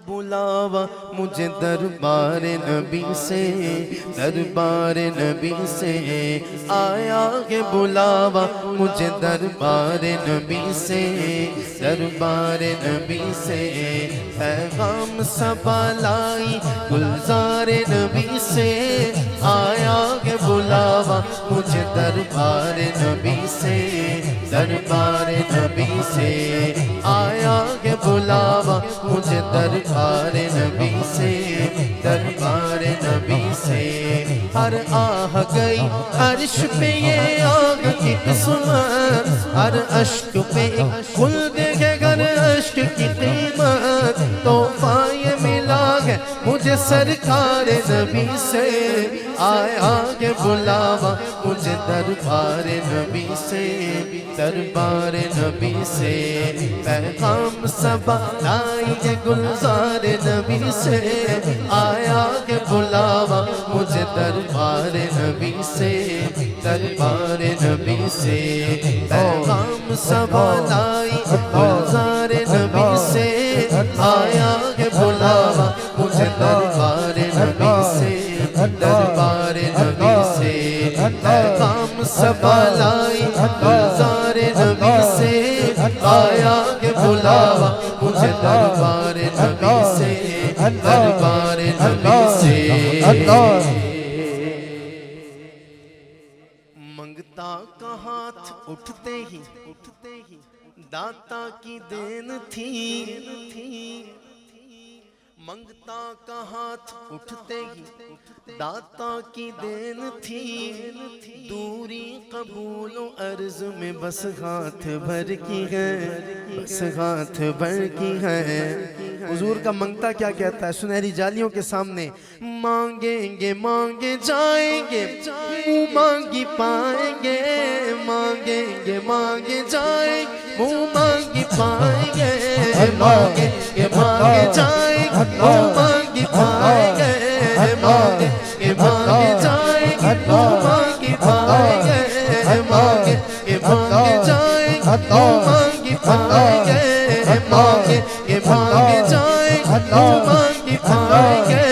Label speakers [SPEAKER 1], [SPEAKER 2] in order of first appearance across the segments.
[SPEAKER 1] بلاوا مجھے دربار نبی سے، دربار نبی سے آیا ہے بلاوا مجھے دربار نبی سے، دربار نبی سے پیغام صبا لائی گلزار نبی سے، آیا ہے بلاوا مجھے دربار نبی سے، دربار نبی سے آیا ہے بلاوا مجھے دربار نبی سے، دربار نبی سے ہر آہ گئی عرش پہ یہ آگ کی قسمت، ہر اشک پہ کھل دے گے گر اشک کی قیمت، تحفہ یہ ملا ہے مجھے سرکار نبی سے، آیا ہے بلاوا مجھے دربار نبی سے، دربار نبی سے پیغام صبا لائی ہے گلزار نبی سے، آیا ہے بلاوا مجھے دربار نبی سے، دربار نبی سے پیغام صبا لائی گلزار نبی سے، آیا ہے بلاوا مجھے دربار نبی سے، دربار نبی سے پیغام صبا لائی گلزار نبی سے، آیا کہ بلاوا مجھے دربار نبی سے، دربار نبی سے منگتا کا ہاتھ اٹھتے ہی داتا کی دین تھی، منگتا کا ہاتھ اٹھتے ہی داتا کی دین تھی، دوری قبول و عرض میں بس ہاتھ بھر کی ہے، بس ہاتھ بھر کی ہے۔ حضور کا منگتا کیا کہتا ہے سنہری جالیوں کے سامنے؟ مانگیں گے مانگے جائیں گے، منہ مانگی پائیں گے، مانگیں گے مانگے جائیں گے، منہ مانگی پائیں گے، مانگیں گے مانگے جائیں گے، منہ مانگی پائیں گے، مانگیں گے مانگے جائیں گے، منہ مانگی پائیں گے، مانگیں گے مانگے جائیں گے، منہ مانگی پائیں گے، مانگیں گے مانگے جائیں گے، منہ مانگی پائیں گے۔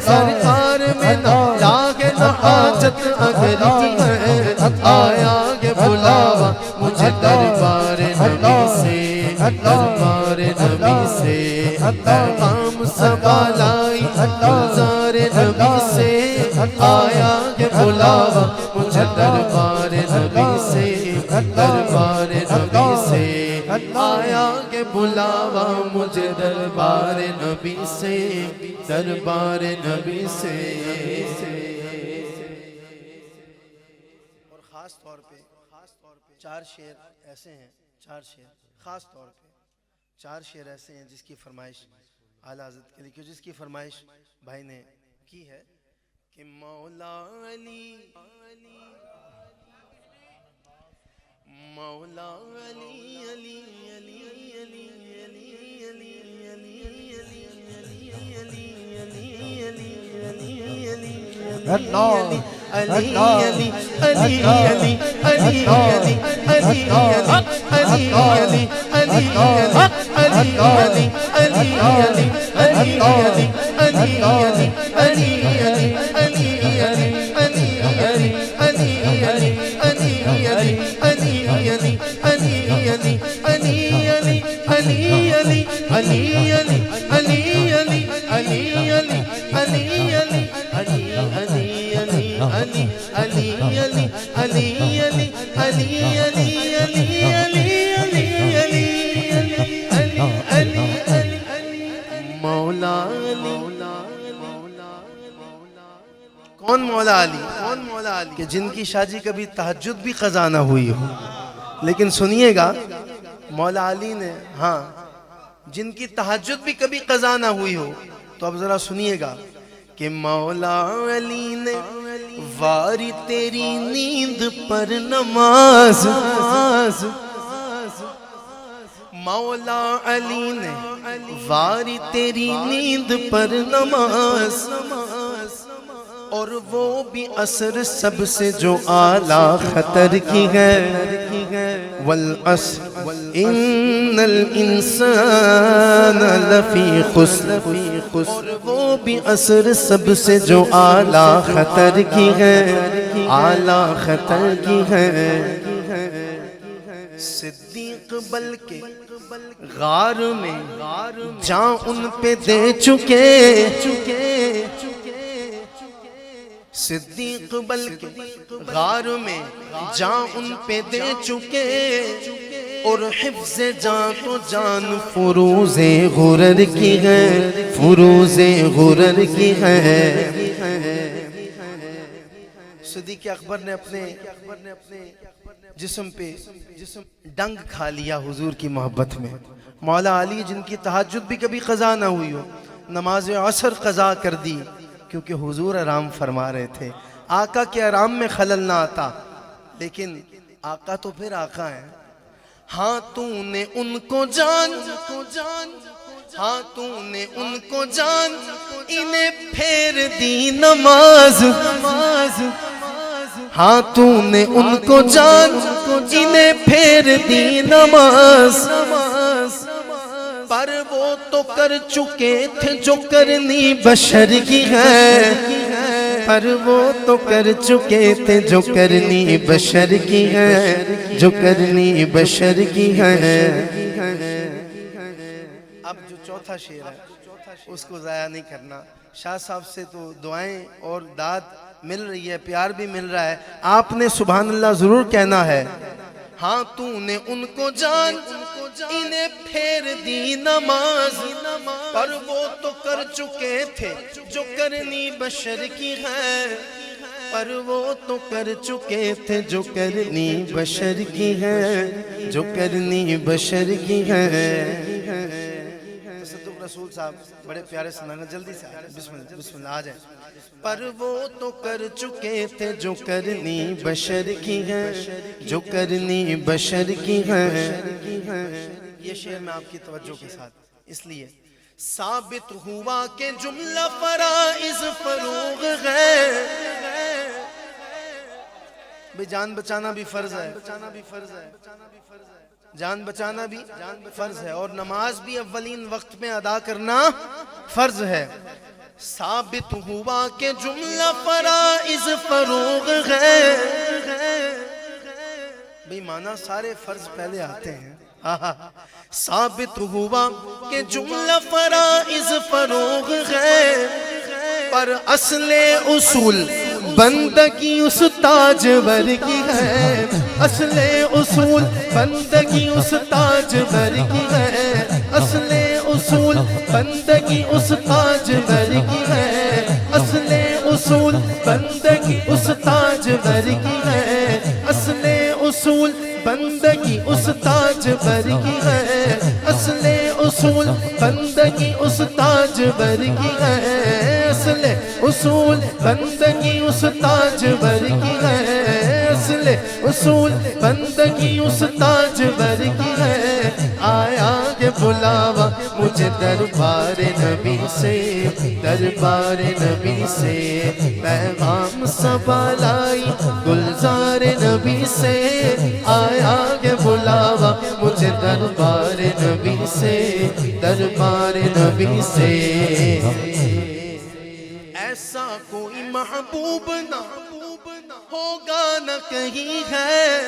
[SPEAKER 1] سرکار میں نہ لاگے نہ حاجت اگر کی ہے، آیا ہے بلاوا مجھے دربار نبی سے، دربار نبی سے پیغام صبا لائی گلزار نبی سے، آیا ہے بلاوا مجھے دربار نبی سے، دربار نبی سے آیا کہ بلاوا مجھے دربار نبی سے، دربار نبی سے۔ اور خاص طور پہ چار شعر ایسے ہیں، چار شعر خاص طور پہ چار شعر ایسے ہیں جس کی فرمائش اعلیٰ حضرت کے لیے، جس کی فرمائش بھائی نے کی ہے کہ مولا علی مولا علی علی علی علی علی علی علی کون مولا علی؟ کون مولا علی کہ جن کی شادی کبھی تہجد بھی قضا نہ ہوئی ہو، لیکن سنیے گا مولا علی نے، ہاں جن کی تہجد بھی کبھی قضا نہ ہوئی ہو، تو اب ذرا سنیے گا کہ مولا علی نے واری تیری نیند پر نماز، مولا علی نے واری تیری نیند پر نماز، اور وہ بھی عصر سب سے جو اعلیٰ خطر کی ہے والعصر ان الانسان لفی خسر اور وہ بھی عصر سب سے جو اعلیٰ خطر کی ہے اعلیٰ خطر کی ہے صدیق بلکہ غار میں جان ان پہ دے چکے صدیق بلکہ غار میں جان ان پہ دے چکے اور حفظ جان تو جان فروز غرر کی ہے فروز غرر کی ہے صدیق اکبر نے اپنے جسم پہ ڈنگ کھا لیا حضور کی محبت میں مولا علی جن کی تہجد بھی کبھی قضا نہ ہوئی ہو نماز عصر قضا کر دی کیونکہ حضور آرام فرما رہے تھے آقا کے آرام میں خلل نہ آتا لیکن آقا تو پھر آقا ہیں ہاں تو نے ان کو جان ہاں تو نے ان کو جان انہیں پھیر دی نماز ہاں تو نے ان کو جان انہیں پھیر دی نماز پر وہ تو کر چکے تھے جو کرنی بشر کی ہے پر وہ تو کر چکے تھے جو کرنی بشر کی ہے جو کرنی بشر کی ہے اب جو چوتھا شعر ہے اس کو ضائع نہیں کرنا شاہ صاحب سے تو دعائیں اور داد مل رہی ہے پیار بھی مل رہا ہے آپ نے سبحان اللہ ضرور کہنا ہے ہاں تو نے ان کو جان انہیں پھیر دی نماز پر وہ تو کر چکے تھے جو کرنی بشر کی ہے پر وہ تو کر چکے تھے جو کرنی بشر کی ہے جو کرنی بشر کی ہے صدق رسول صاحب بڑے پیارے سنانا جلدی سے بسم اللہ آ جائیں پر وہ تو کر چکے تھے جو کرنی بشر کی ہے جو کرنی بشر کی ہے یہ شعر میں آپ کی توجہ کے ساتھ اس لیے ثابت ہوا کہ جملہ فرائض فروغ ہے بھئی جان بچانا بھی فرض ہے جان بچانا بھی فرض ہے اور نماز بھی اولین وقت میں ادا کرنا فرض ہے ثابت ہوا کہ جملہ فرائض فروغ ہے بھئی معنی سارے فرض پہلے آتے ہیں ثابت ہوا کہ جملہ فرائض فروغ ہے پر اصل اصول بندگی اس تاجور کی ہے اصل اصول بندگی اس تاجور کی ہے اصل اصول بندگی اس تاجور کی ہے اصل اصول بندگی اس تاجور کی ہے اصل اصول بندگی اس تاجور کی ہے اصل اصول بندگی اس تاجور کی ہے اصل اصول بندگی اس تاجور کی ہے اصل اصول بندگی اس تاجور کی ہے آیا کہ بلاوا مجھے دربار نبی سے پیغام سبا لائی گلزار نبی سے آیا کہ بلاوا مجھے دربار نبی سے ایسا کوئی محبوب نہ ہوگا نہ کہیں ہے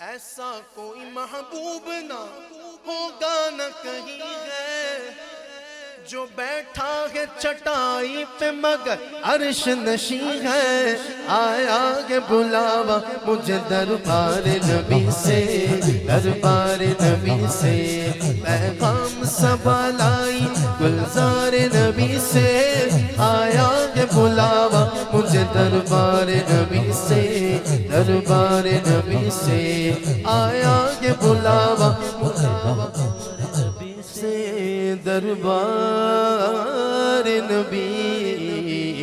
[SPEAKER 1] ایسا کوئی محبوب نہ ہوگا نہ کہیں ہے جو بیٹھا ہے چٹائی پہ مگر عرش نشیں ہے آیا کہ بلاوا مجھے دربار نبی سے پیغام سبا لائی گلزار نبی سے آیا کہ بلاوا مجھے دربار نبی سے آیا کہ بلاوا دربار نبی